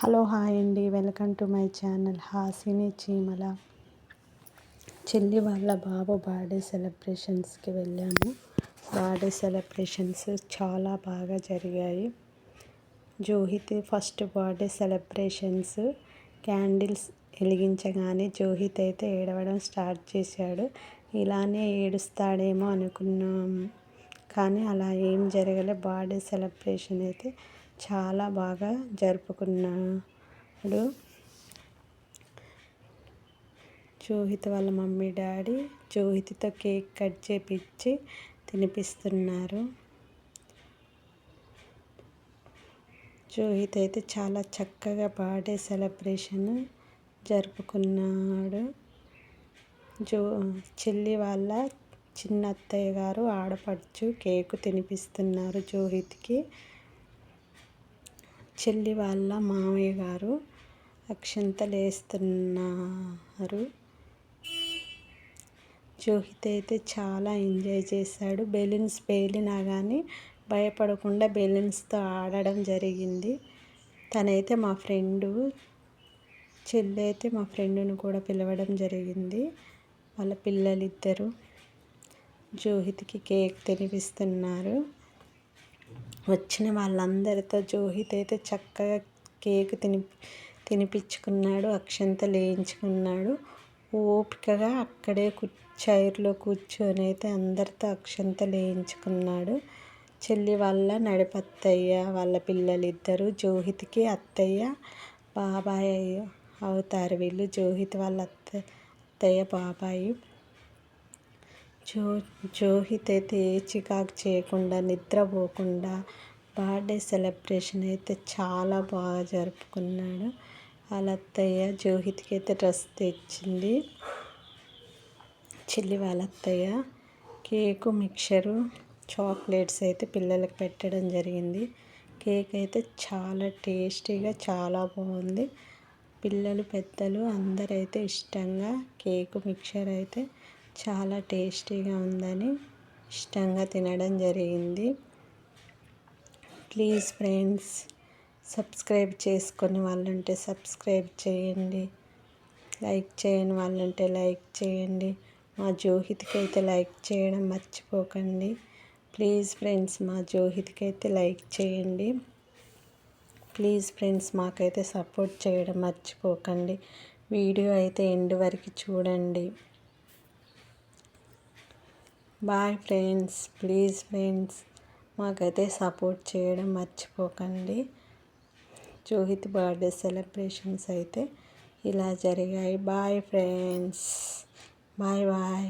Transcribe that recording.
Hello hi అండి, welcome to my channel Hasini చీమల. చెల్లి వాళ్ళ బాబు బర్త్డే సెలబ్రేషన్స్కి వెళ్ళాము. బర్త్డే సెలబ్రేషన్స్ చాలా బాగా జరిగాయి. Johit first birthday celebrations candles వెలిగించగానే జోహిత్ అయితే ఏడవడం స్టార్ట్ చేశాడు. ఇలానే ఏడుస్తాడేమో అనుకున్నాం, కానీ అలా ఏం జరగలే. బర్త్డే సెలబ్రేషన్ అయితే చాలా బాగా జరుపుకున్నాడు. జోహిత్ వాళ్ళ మమ్మీ డాడీ జోహిత్తో కేక్ కట్ చేపించి తినిపిస్తున్నారు. జోహిత్ అయితే చాలా చక్కగా బర్త్డే సెలబ్రేషన్ జరుపుకున్నాడు. చెల్లి వాళ్ళ చిన్న అత్తయ్య గారు ఆడపడుచు కేకు తినిపిస్తున్నారు జోహిత్కి. చెల్లి వాళ్ళ మామయ్య గారు అక్షంతలు వేస్తున్నారు. జోహిత్ అయితే చాలా ఎంజాయ్ చేశాడు. బెలూన్స్ పేలినా కానీ భయపడకుండా బెలూన్స్తో ఆడడం జరిగింది. తనైతే మా ఫ్రెండు, చెల్లి అయితే మా ఫ్రెండును కూడా పిలవడం జరిగింది. వాళ్ళ పిల్లలిద్దరూ జోహిత్కి కేక్ తినిపిస్తున్నారు. వచ్చిన వాళ్ళందరితో జోహిత్ అయితే చక్కగా కేక్ తినిపించుకున్నాడు, అక్షంతలు వేయించుకున్నాడు. ఓపికగా అక్కడే చైర్లో కూర్చొని అయితే అందరితో అక్షంతలు వేయించుకున్నాడు. చెల్లి వాళ్ళ నడిపత్తయ్య వాళ్ళ పిల్లలిద్దరూ జోహిత్కి అత్తయ్య బాబాయ్ అవుతారు. వీళ్ళు జోహిత్ వాళ్ళ అత్తయ్య బాబాయి. జోహిత్ అయితే ఏ చికాకు చేయకుండా నిద్రపోకుండా బర్త్డే సెలబ్రేషన్ అయితే చాలా బాగా జరుపుకున్నాడు. వాళ్ళ అత్తయ్య జోహిత్కి అయితే డ్రెస్ తెచ్చింది. చెల్లి వాళ్ళ అత్తయ్య కేకు, మిక్చరు, చాక్లెట్స్ అయితే పిల్లలకు పెట్టడం జరిగింది. కేక్ అయితే చాలా టేస్టీగా చాలా బాగుంది. పిల్లలు పెద్దలు అందరైతే ఇష్టంగా కేకు, మిక్చర్ అయితే చాలా టేస్టీగా ఉందని ఇష్టంగా తినడం జరిగింది. ప్లీజ్ ఫ్రెండ్స్, సబ్స్క్రైబ్ చేసుకొని వాళ్ళంటే సబ్స్క్రైబ్ చేయండి, లైక్ చేయని వాళ్ళంటే లైక్ చేయండి. మా జోహిత్కి అయితే లైక్ చేయడం మర్చిపోకండి. ప్లీజ్ ఫ్రెండ్స్, మా జోహిత్కి అయితే లైక్ చేయండి. ప్లీజ్ ఫ్రెండ్స్, మాకైతే సపోర్ట్ చేయడం మర్చిపోకండి. వీడియో అయితే ఎండ్ వరకు చూడండి. Bye friends. ప్లీజ్ ఫ్రెండ్స్, మాకైతే సపోర్ట్ చేయడం మర్చిపోకండి. జోహిత్ బర్త్డే సెలబ్రేషన్స్ అయితే ఇలా జరిగాయి. Bye friends, bye bye.